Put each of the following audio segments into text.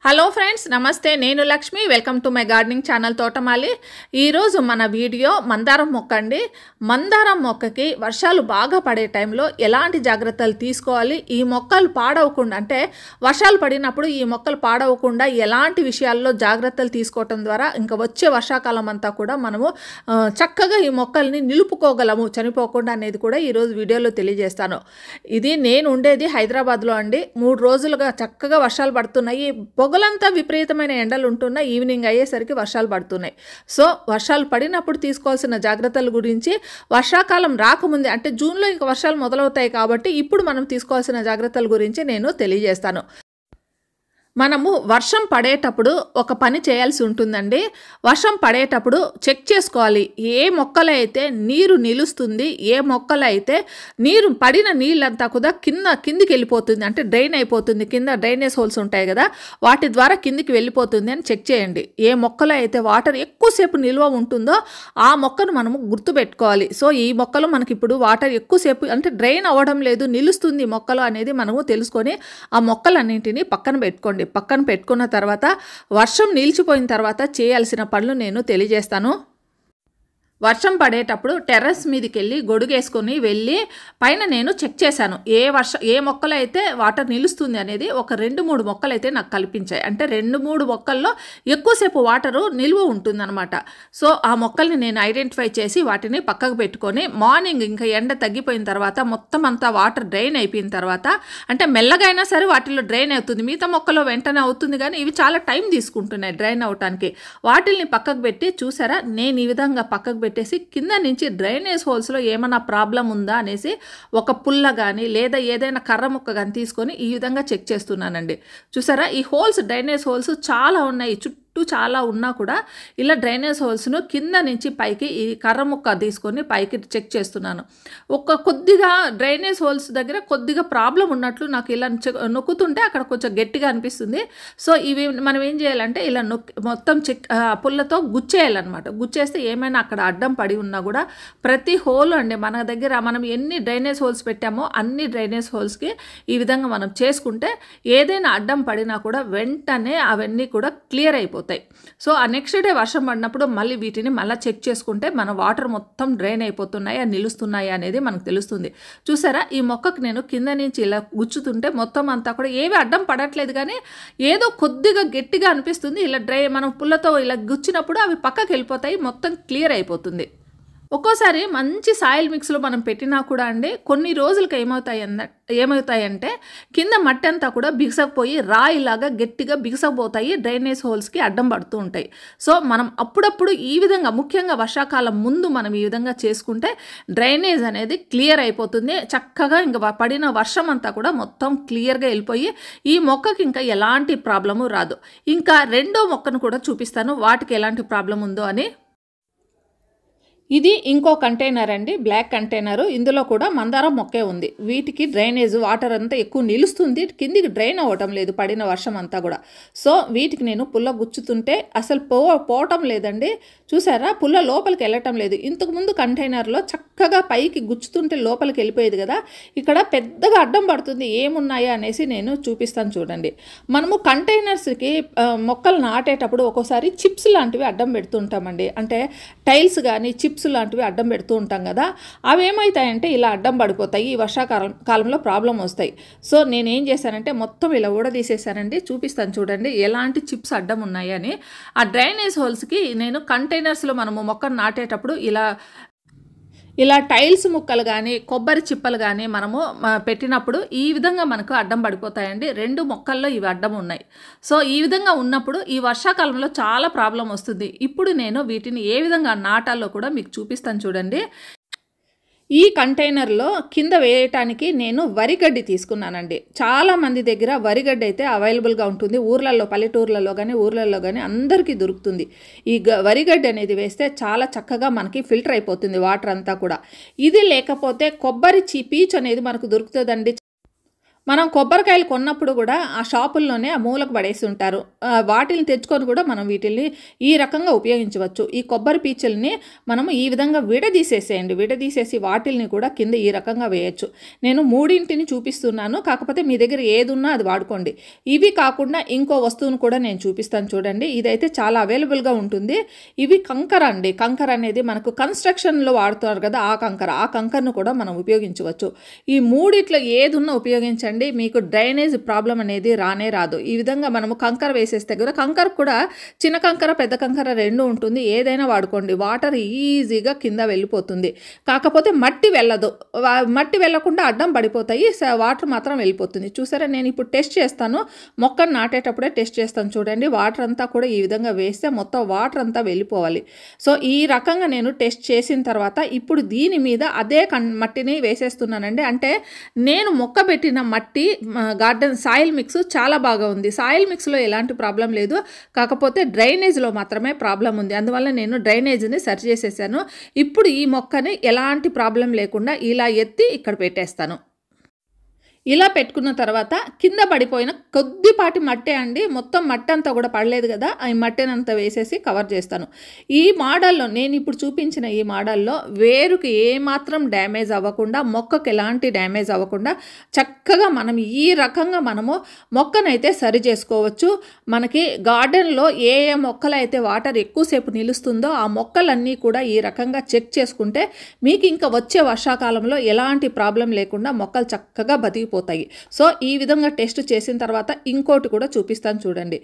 Hello friends, నమస్తే. నేను Lakshmi. Welcome to my gardening channel తోటమాలి. ఈరోజు మన వీడియో మందారం మొక్క అండి. మందారం మొక్కకి వర్షాలు బాగా పడే టైంలో ఎలాంటి జాగ్రత్తలు తీసుకోవాలి, ఈ మొక్కలు పాడవకుండా అంటే వర్షాలు పడినప్పుడు ఈ మొక్కలు పాడవకుండా ఎలాంటి విషయాల్లో జాగ్రత్తలు తీసుకోవటం ద్వారా ఇంకా వచ్చే వర్షాకాలం అంతా కూడా మనము చక్కగా ఈ మొక్కల్ని నిలుపుకోగలము చనిపోకుండా అనేది కూడా ఈరోజు వీడియోలో తెలియజేస్తాను. ఇది నేను ఉండేది హైదరాబాద్లో అండి. 3 రోజులుగా చక్కగా వర్షాలు పడుతున్నాయి. పొగలంతా విపరీతమైన ఎండలు ఉంటున్నా ఈవినింగ్ అయ్యేసరికి వర్షాలు పడుతున్నాయి. సో వర్షాలు పడినప్పుడు తీసుకోవాల్సిన జాగ్రత్తల గురించి, వర్షాకాలం రాకముందే అంటే జూన్లో ఇంక వర్షాలు మొదలవుతాయి కాబట్టి ఇప్పుడు మనం తీసుకోవాల్సిన జాగ్రత్తల గురించి నేను తెలియజేస్తాను. మనము వర్షం పడేటప్పుడు ఒక పని చేయాల్సి ఉంటుందండి. వర్షం పడేటప్పుడు చెక్ చేసుకోవాలి. ఏ మొక్కలో అయితే నీరు నిలుస్తుంది, ఏ మొక్కలో అయితే నీరు పడిన నీళ్ళంతా కూడా కిందికి వెళ్ళిపోతుంది, అంటే డ్రైన్ అయిపోతుంది, కింద డ్రైనేజ్ హోల్స్ ఉంటాయి కదా, వాటి ద్వారా కిందికి వెళ్ళిపోతుంది అని చెక్ చేయండి. ఏ మొక్కలో అయితే వాటర్ ఎక్కువసేపు నిల్వ ఉంటుందో ఆ మొక్కను మనము గుర్తుపెట్టుకోవాలి. సో ఈ మొక్కలో మనకి ఇప్పుడు వాటర్ ఎక్కువసేపు అంటే డ్రైన్ అవ్వడం లేదు, నిలుస్తుంది మొక్కలు అనేది మనము తెలుసుకొని ఆ మొక్కలన్నింటినీ పక్కన పెట్టుకోండి. పక్కన పెట్టుకున్న తర్వాత వర్షం నిలిచిపోయిన తర్వాత చేయాల్సిన పనులు నేను తెలియజేస్తాను. వర్షం పడేటప్పుడు టెర్రస్ మీదకి వెళ్ళి గొడుగేసుకొని వెళ్ళి పైన నేను చెక్ చేశాను. ఏ మొక్కలు అయితే వాటర్ నిలుస్తుంది అనేది ఒక 2-3 మొక్కలు అయితే నాకు కల్పించాయి. అంటే 2-3 మొక్కల్లో ఎక్కువసేపు వాటరు నిల్వ ఉంటుందన్నమాట. సో ఆ మొక్కల్ని నేను ఐడెంటిఫై చేసి వాటిని పక్కకు పెట్టుకొని మార్నింగ్ ఇంకా ఎండ తగ్గిపోయిన తర్వాత మొత్తం అంతా వాటర్ డ్రైన్ అయిపోయిన తర్వాత, అంటే మెల్లగా అయినా సరే వాటిల్లో డ్రైన్ అవుతుంది, మిగతా మొక్కలో వెంటనే అవుతుంది, కానీ ఇవి చాలా టైం తీసుకుంటున్నాయి డ్రైన్ అవటానికి. వాటిల్ని పక్కకు పెట్టి చూసారా, నేను ఈ విధంగా పక్కకు పెట్టేసి కింద నుంచి డ్రైనేజ్ హోల్స్లో ఏమైనా ప్రాబ్లం ఉందా అనేసి ఒక పుల్ల కానీ లేదా ఏదైనా కర్ర ముక్క కానీ తీసుకొని ఈ విధంగా చెక్ చేస్తున్నానండి. చూసారా, ఈ హోల్స్ డ్రైనేజ్ హోల్స్ చాలా ఉన్నాయి, చాలా ఉన్నా కూడా ఇలా డ్రైనేజ్ హోల్స్ను కింద నుంచి పైకి ఈ కర్ర ముక్క తీసుకొని పైకి చెక్ చేస్తున్నాను. కొద్దిగా డ్రైనేజ్ హోల్స్ దగ్గర కొద్దిగా ప్రాబ్లం ఉన్నట్లు నాకు ఇలా నొక్కుతుంటే అక్కడ కొంచెం గట్టిగా అనిపిస్తుంది. సో ఇవి మనం ఏం చేయాలంటే ఇలా మొత్తం పుల్లతో గుచ్చేయాలన్నమాట. గుచ్చేస్తే ఏమైనా అక్కడ అడ్డం పడి ఉన్నా కూడా ప్రతి హోల్ అండి మన దగ్గర మనం ఎన్ని డ్రైనేజ్ హోల్స్ పెట్టామో అన్ని డ్రైనేజ్ హోల్స్కి ఈ విధంగా మనం చేసుకుంటే ఏదైనా అడ్డం పడినా కూడా వెంటనే అవన్నీ కూడా క్లియర్ అయిపోతాయి. సో ఆ నెక్స్ట్ డే వర్షం పడినప్పుడు మళ్ళీ వీటిని మళ్ళీ చెక్ చేసుకుంటే మన వాటర్ మొత్తం డ్రైన్ అయిపోతున్నాయా నిలుస్తున్నాయా అనేది మనకు తెలుస్తుంది. చూసారా, ఈ మొక్కకు నేను కింద నుంచి ఇలా గుచ్చుతుంటే మొత్తం అంతా కూడా ఏవి అడ్డం పడట్లేదు, కానీ ఏదో కొద్దిగా గట్టిగా అనిపిస్తుంది. ఇలా మనం పుల్లతో ఇలా గుచ్చినప్పుడు అవి పక్కకి వెళ్ళిపోతాయి, మొత్తం క్లియర్ అయిపోతుంది. ఒక్కోసారి మంచి సాయిల్ మిక్స్లో మనం పెట్టినా కూడా అండి కొన్ని రోజులకి ఏమవుతాయంటే కింద మట్టి అంతా కూడా బిగుసపోయి రాయిలాగా గట్టిగా బిగుసపోతాయి, డ్రైనేజ్ హోల్స్కి అడ్డం పడుతూ ఉంటాయి. సో మనం అప్పుడప్పుడు ఈ విధంగా ముఖ్యంగా వర్షాకాలం ముందు మనం ఈ విధంగా చేసుకుంటే డ్రైనేజ్ అనేది క్లియర్ అయిపోతుంది. చక్కగా ఇంకా పడిన వర్షం అంతా కూడా మొత్తం క్లియర్గా వెళ్ళిపోయి ఈ మొక్కకి ఇంకా ఎలాంటి ప్రాబ్లము రాదు. ఇంకా రెండో మొక్కను కూడా చూపిస్తాను వాటికి ఎలాంటి ప్రాబ్లం ఉందో అని. ఇది ఇంకో కంటైనర్ అండి, బ్లాక్ కంటైనరు. ఇందులో కూడా మందారం మొక్కే ఉంది. వీటికి డ్రైనేజ్ వాటర్ అంతా ఎక్కువ నిలుస్తుంది, కిందికి డ్రైన్ అవ్వటం లేదు పడిన వర్షం అంతా కూడా. సో వీటికి నేను పుల్ల గుచ్చుతుంటే అసలు పోవటం లేదండి. చూసారా, పుల్ల లోపలికి వెళ్ళటం లేదు. ఇంతకుముందు కంటైనర్లో చక్కగా పైకి గుచ్చుతుంటే లోపలికి వెళ్ళిపోయేది కదా, ఇక్కడ పెద్దగా అడ్డం పడుతుంది. ఏమున్నాయా అనేసి నేను చూపిస్తాను చూడండి. మనము కంటైనర్స్కి మొక్కలు నాటేటప్పుడు ఒక్కోసారి చిప్స్ లాంటివి అడ్డం పెడుతుంటామండి. అంటే టైల్స్ కానీ చిప్స్ లాంటివి అడ్డం పెడుతూ ఉంటాం కదా, అవి ఏమవుతాయంటే ఇలా అడ్డం పడిపోతాయి. ఈ వర్షాకాలంలో ప్రాబ్లం వస్తాయి. సో నేనేం చేశానంటే మొత్తం ఇలా ఊడదీసేసానండి. చూపిస్తాను చూడండి ఎలాంటి చిప్స్ అడ్డం ఉన్నాయని. ఆ డ్రైనేజ్ హోల్స్కి నేను కంటైనర్స్లో మనము మొక్కను నాటేటప్పుడు ఇలా టైల్స్ ముక్కలు కానీ కొబ్బరి చిప్పలు కానీ మనము పెట్టినప్పుడు ఈ విధంగా మనకు అడ్డం పడిపోతాయండి. 2 మొక్కల్లో ఇవి అడ్డం ఉన్నాయి. సో ఈ విధంగా ఉన్నప్పుడు ఈ వర్షాకాలంలో చాలా ప్రాబ్లం వస్తుంది. ఇప్పుడు నేను వీటిని ఏ విధంగా నాటాలో కూడా మీకు చూపిస్తాను చూడండి. ఈ కంటైనర్లో కింద వేయటానికి నేను వరిగడ్డి తీసుకున్నానండి. చాలామంది దగ్గర వరిగడ్డి అయితే అవైలబుల్గా ఉంటుంది. ఊర్లలో, పల్లెటూర్లలో కానీ ఊర్లలో కానీ అందరికీ దొరుకుతుంది. ఈ వరిగడ్డి అనేది వేస్తే చాలా చక్కగా మనకి ఫిల్టర్ అయిపోతుంది వాటర్ అంతా కూడా. ఇది లేకపోతే కొబ్బరి పీచు అనేది మనకు దొరుకుతుందండి. మనం కొబ్బరికాయలు కొన్నప్పుడు కూడా ఆ షాపుల్లోనే ఆ మూలకు పడేసి ఉంటారు. వాటిని తెచ్చుకొని కూడా మనం వీటిల్ని ఈ రకంగా ఉపయోగించవచ్చు. ఈ కొబ్బరి పీచుల్ని మనము ఈ విధంగా విడదీసేసేయండి. విడదీసేసి వాటిల్ని కూడా కింద ఈ రకంగా వేయచ్చు. నేను మూడింటిని చూపిస్తున్నాను, కాకపోతే మీ దగ్గర ఏది ఉన్నా అది వాడుకోండి. ఇవి కాకుండా ఇంకో వస్తువును కూడా నేను చూపిస్తాను చూడండి. ఇదైతే చాలా అవైలబుల్గా ఉంటుంది. ఇవి కంకర అండి. కంకర అనేది మనకు కన్స్ట్రక్షన్లో వాడుతారు కదా, ఆ కంకరను కూడా మనం ఉపయోగించవచ్చు. ఈ మూడిట్లో ఏదున్నా ఉపయోగించండి, మీకు డ్రైనేజ్ ప్రాబ్లం అనేది రానే రాదు. ఈ విధంగా మనము కంకర వేసేస్తే కూడా, కంకర కూడా చిన్న కంకర పెద్ద కంకర రెండు ఉంటుంది, ఏదైనా వాడుకోండి. వాటర్ ఈజీగా కింద వెళ్ళిపోతుంది. కాకపోతే మట్టి వెళ్ళదు. మట్టి వెళ్ళకుండా అడ్డం పడిపోతాయి, వాటర్ మాత్రం వెళ్ళిపోతుంది. చూసారా, నేను ఇప్పుడు టెస్ట్ చేస్తాను. మొక్కను నాటేటప్పుడే టెస్ట్ చేస్తాను చూడండి. వాటర్ అంతా కూడా ఈ విధంగా వేస్తే మొత్తం వాటర్ అంతా వెళ్ళిపోవాలి. సో ఈ రకంగా నేను టెస్ట్ చేసిన తర్వాత ఇప్పుడు దీని మీద అదే మట్టిని వేసేస్తున్నానండి. అంటే నేను మొక్క పెట్టిన మట్టి గార్డెన్ సాయిల్ మిక్స్ చాలా బాగా ఉంది. సాయిల్ మిక్స్లో ఎలాంటి ప్రాబ్లం లేదు, కాకపోతే డ్రైనేజ్లో మాత్రమే ప్రాబ్లం ఉంది. అందువల్ల నేను డ్రైనేజ్ని సరి చేసేసాను. ఇప్పుడు ఈ మొక్కని ఎలాంటి ప్రాబ్లం లేకుండా ఇలా ఎత్తి ఇక్కడ పెట్టేస్తాను. ఇలా పెట్టుకున్న తర్వాత కింద పడిపోయిన కొద్దిపాటి మట్టే అండి, మొత్తం మట్టి అంతా కూడా పడలేదు కదా, ఈ మట్టినంతా వేసేసి కవర్ చేస్తాను. ఈ మోడల్లో నేను ఇప్పుడు చూపించిన ఈ మోడల్లో వేరుకి ఏమాత్రం డ్యామేజ్ అవ్వకుండా, మొక్కకు ఎలాంటి డ్యామేజ్ అవ్వకుండా చక్కగా మనం ఈ రకంగా మనము మొక్కనైతే సరి చేసుకోవచ్చు. మనకి గార్డెన్లో ఏ ఏ మొక్కలు అయితే వాటర్ ఎక్కువసేపు నిలుస్తుందో ఆ మొక్కలన్నీ కూడా ఈ రకంగా చెక్ చేసుకుంటే మీకు ఇంకా వచ్చే వర్షాకాలంలో ఎలాంటి ప్రాబ్లం లేకుండా మొక్కలు చక్కగా బతికిపోతాయి. సో ఈ విధంగా టెస్ట్ చేసిన తర్వాత ఇంకోటి కూడా చూపిస్తాను చూడండి.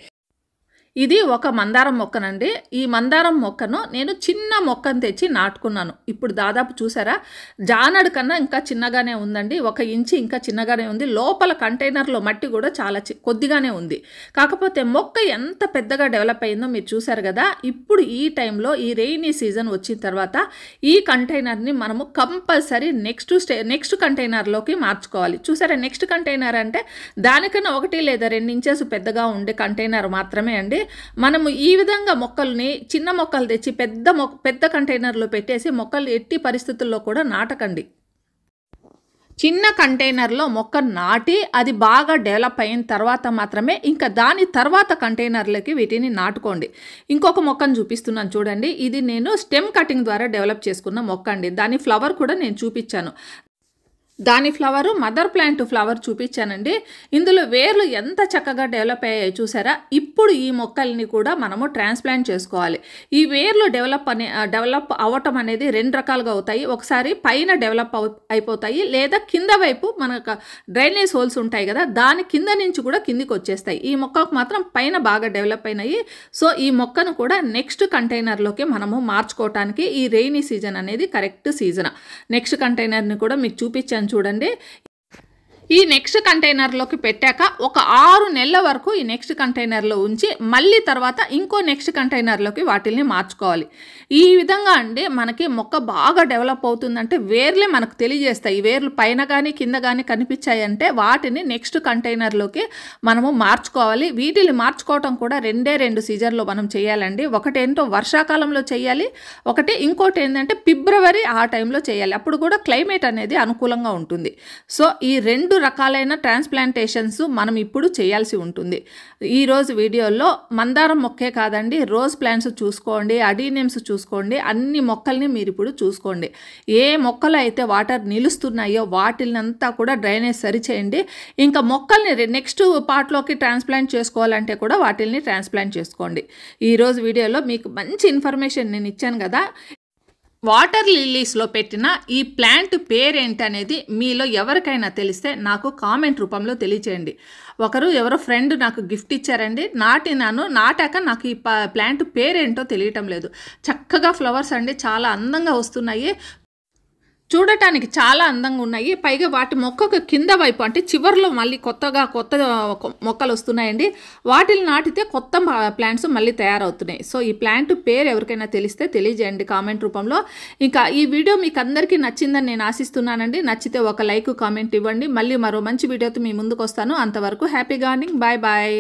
ఇది ఒక మందారం మొక్కనండి. ఈ మందారం మొక్కను నేను చిన్న మొక్కను తెచ్చి నాటుకున్నాను. ఇప్పుడు దాదాపు చూసారా, జానడు కన్నా ఇంకా చిన్నగానే ఉందండి. 1 ఇంచు ఇంకా చిన్నగానే ఉంది. లోపల కంటైనర్లో మట్టి కూడా చాలా కొద్దిగానే ఉంది. కాకపోతే మొక్క ఎంత పెద్దగా డెవలప్ అయిందో మీరు చూసారు కదా. ఇప్పుడు ఈ టైంలో ఈ రెయినీ సీజన్ వచ్చిన తర్వాత ఈ కంటైనర్ని మనము కంపల్సరీ నెక్స్ట్ కంటైనర్లోకి మార్చుకోవాలి. చూసారా, నెక్స్ట్ కంటైనర్ అంటే దానికన్నా 1 లేదా 2 ఇంచెస్ పెద్దగా ఉండే కంటైనర్ మాత్రమే అండి. మనము ఈ విధంగా మొక్కల్ని చిన్న మొక్కలు తెచ్చి పెద్ద కంటైనర్లో పెట్టేసి మొక్కలు ఎట్టి పరిస్థితుల్లో కూడా నాటకండి. చిన్న కంటైనర్లో మొక్క నాటి అది బాగా డెవలప్ అయిన తర్వాత మాత్రమే ఇంకా దాని తర్వాత కంటైనర్లకి వీటిని నాటుకోండి. ఇంకొక మొక్కను చూపిస్తున్నాను చూడండి. ఇది నేను స్టెమ్ కటింగ్ ద్వారా డెవలప్ చేసుకున్న మొక్క అండి. దాని ఫ్లవర్ కూడా నేను చూపించాను. దాని ఫ్లవరు మదర్ ప్లాంట్ ఫ్లవర్ చూపించానండి. ఇందులో వేర్లు ఎంత చక్కగా డెవలప్ అయ్యాయో చూసారా. ఇప్పుడు ఈ మొక్కల్ని కూడా మనము ట్రాన్స్ప్లాంట్ చేసుకోవాలి. ఈ వేర్లు డెవలప్ అవ్వటం అనేది 2 రకాలుగా అవుతాయి. ఒకసారి పైన డెవలప్ అయిపోతాయి, లేదా కింద వైపు మనకు డ్రైనేజ్ హోల్స్ ఉంటాయి కదా, దాని కింద నుంచి కూడా కిందికి వచ్చేస్తాయి. ఈ మొక్కకు మాత్రం పైన బాగా డెవలప్ అయినాయి. సో ఈ మొక్కను కూడా నెక్స్ట్ కంటైనర్లోకి మనము మార్చుకోవటానికి ఈ రెయినీ సీజన్ అనేది కరెక్ట్ సీజన్. నెక్స్ట్ కంటైనర్ని కూడా మీకు చూపించాను చూడండి. ఈ నెక్స్ట్ కంటైనర్లోకి పెట్టాక ఒక 6 నెలల వరకు ఈ నెక్స్ట్ కంటైనర్లో ఉంచి మళ్ళీ తర్వాత ఇంకో నెక్స్ట్ కంటైనర్లోకి వాటిల్ని మార్చుకోవాలి. ఈ విధంగా అండి మనకి మొక్క బాగా డెవలప్ అవుతుందంటే వేర్లే మనకు తెలియజేస్తాయి. వేర్లు పైన కానీ కింద కానీ కనిపించాయంటే వాటిని నెక్స్ట్ కంటైనర్లోకి మనము మార్చుకోవాలి. వీటిని మార్చుకోవటం కూడా 2 సీజన్లో మనం చేయాలండి. ఒకటేంటో వర్షాకాలంలో చేయాలి, ఇంకోటి ఏంటంటే ఫిబ్రవరి ఆ టైంలో చేయాలి. అప్పుడు కూడా క్లైమేట్ అనేది అనుకూలంగా ఉంటుంది. సో ఈ 2 రకాలైన ట్రాన్స్ప్లాంటేషన్స్ మనం ఇప్పుడు చేయాల్సి ఉంటుంది. ఈరోజు వీడియోలో మందారం మొక్కే కాదండి, రోజ్ ప్లాంట్స్ చూసుకోండి, అడీనియమ్స్ చూసుకోండి, అన్ని మొక్కల్ని మీరు ఇప్పుడు చూసుకోండి. ఏ మొక్కలు అయితే వాటర్ నిలుస్తున్నాయో వాటినంతా కూడా డ్రైనేజ్ సరిచేయండి. ఇంకా మొక్కల్ని నెక్స్ట్ పార్ట్లోకి ట్రాన్స్ప్లాంట్ చేసుకోవాలంటే కూడా వాటిల్ని ట్రాన్స్ప్లాంట్ చేసుకోండి. ఈరోజు వీడియోలో మీకు మంచి ఇన్ఫర్మేషన్ నేను ఇచ్చాను కదా. వాటర్ లిల్లీస్లో పెట్టిన ఈ ప్లాంట్ పేరేంటనేది మీలో ఎవరికైనా తెలిస్తే నాకు కామెంట్ రూపంలో తెలియచేయండి. ఎవరో ఫ్రెండ్ నాకు గిఫ్ట్ ఇచ్చారండి, నాటాక నాకు ఈ ప్లాంట్ పేరేంటో తెలియటం లేదు. చక్కగా ఫ్లవర్స్ అండి, చాలా అందంగా వస్తున్నాయి. చూడటానికి చాలా అందంగా ఉన్నాయి. పైగా వాటి మొక్కకు కింద వైపు అంటే చివర్లో మళ్ళీ కొత్త మొక్కలు వస్తున్నాయండి. వాటిని నాటితే కొత్త ప్లాంట్స్ మళ్ళీ తయారవుతున్నాయి. సో ఈ ప్లాంట్ పేరు ఎవరికైనా తెలిస్తే తెలియజేయండి కామెంట్ రూపంలో. ఇంకా ఈ వీడియో మీకు అందరికీ నచ్చిందని నేను ఆశిస్తున్నానండి. నచ్చితే ఒక లైక్ కామెంట్ ఇవ్వండి. మళ్ళీ మరో మంచి వీడియోతో మీ ముందుకు వస్తాను. అంతవరకు హ్యాపీ గార్డెనింగ్. Bye bye.